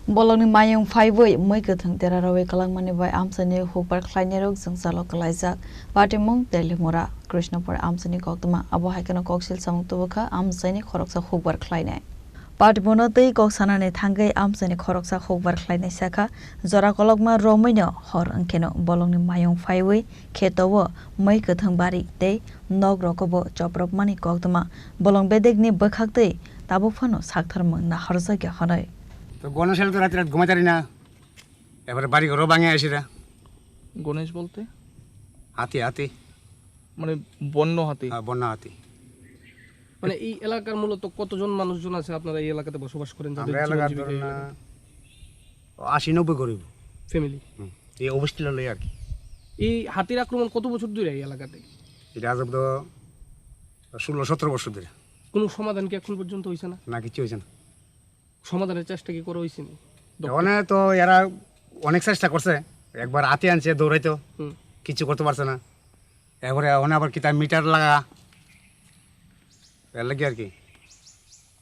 Bolongni Mayung Phawi Muikhwthung Deraruwi Kwlangmabai Amchaini Hukbar Khlainairok Jungjalo Klaijak Patimung Teliamura Krishnapur Amchaini Koktwma.Abohaikhe Koksilsamwng Tubkha Amchaini Khoroksa Hukbar Khlainai Patimung tei koksanani thangai Amchaini Khoroksa Hukbar Khlainai saka jora kolokma romaino hor angkeno Bolongni Mayung Phawi khetowo Muikhwthung bari tei nogrokobo choprokmani Koktwma bolong bedekni bwkhaktei tabukphano saktharmung na horjagya honai তো গণেশের তো রাতে রাত ঘুমাতে পারি না এবারে বাড়ি ঘরও ভাঙে আসিরা গণেশ বলতে হাতি হাতি মানে বন্য হাতি বন্যা হাতি মানে এই এলাকার মূলত কতজন মানুষজন আছে আপনারা এই এলাকাতে বসবাস করেন আমরা এলাকার ধরুন 80-90 গরিব ফ্যামিলি এই অবস্থা লই আর কি এই হাতির আক্রমণ কত বছর ধরে এই এলাকাতে এটা আজ তো 16-17 বছর ধরে কোনো সমাধান কি এখন পর্যন্ত হইছে না না কিছু হইছে না সমাধানের চেষ্টা কি করা হইছে না ওখানে তো এরা অনেক চেষ্টা করছে একবার হাতি আনছে দৌড়াইতো কিছু করতে পারছে না এবারে ওখানে আবার কিতা মিটার লাগা এর লাগে আর কি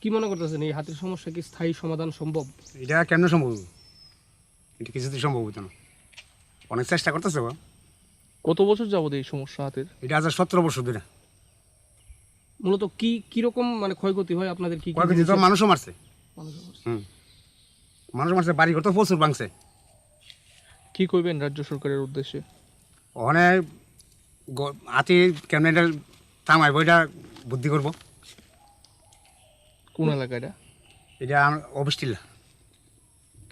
কি মনে করতেছেন এই হাতির সমস্যা কি স্থায়ী সমাধান সম্ভব এটা কেমন সম্ভব এটা কিছুতেই সম্ভব হতো না অনেক চেষ্টা করতেছে কত বছর যাবত এই সমস্যা হাতের এটা আজ 17 বছর ধরে মূলত কি রকম মানে ক্ষয়ক্ষতি হয় আপনাদের কি ক্ষয়ক্ষতি তো মানুষও মারছে মানুষ মারছে বাড়ি ঘর তো প্রচুর ভাঙছে কি কইবেন রাজ্য সরকারের উদ্দেশ্যে ওখানে হাতি কেমন এটা থামাইব এটা বুদ্ধি করবো কোন এলাকা এটা অবস্থিলা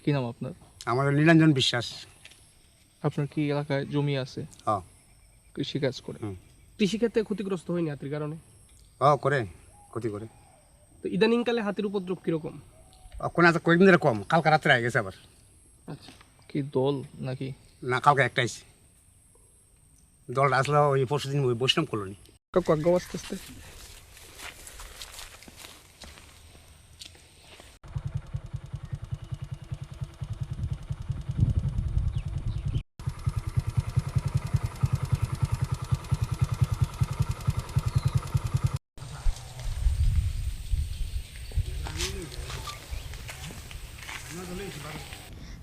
কি নাম আপনার আমাদের নীলাঞ্জন বিশ্বাস আপনার কি এলাকায় জমি আছে হ্যাঁ কৃষিকাজ করে কৃষিক্ষেত্রে ক্ষতিগ্রস্ত হয়নি হাতির কারণে করে ক্ষতি করে তো ইদানিংকালে হাতির উপদ্রব কিরকম ওখানে আজ কয়েকদিন ধরে কম কালকে রাত্রে আগে গেছে আবার আচ্ছা কি দল নাকি না কালকে একটা আইসি দলটা আসলে ওই পরশু দিন ওই বৈষ্ণব কলোনি আস্তে আস্তে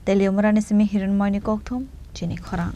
Teliamura ni simi Muikhwthung Chini Khorang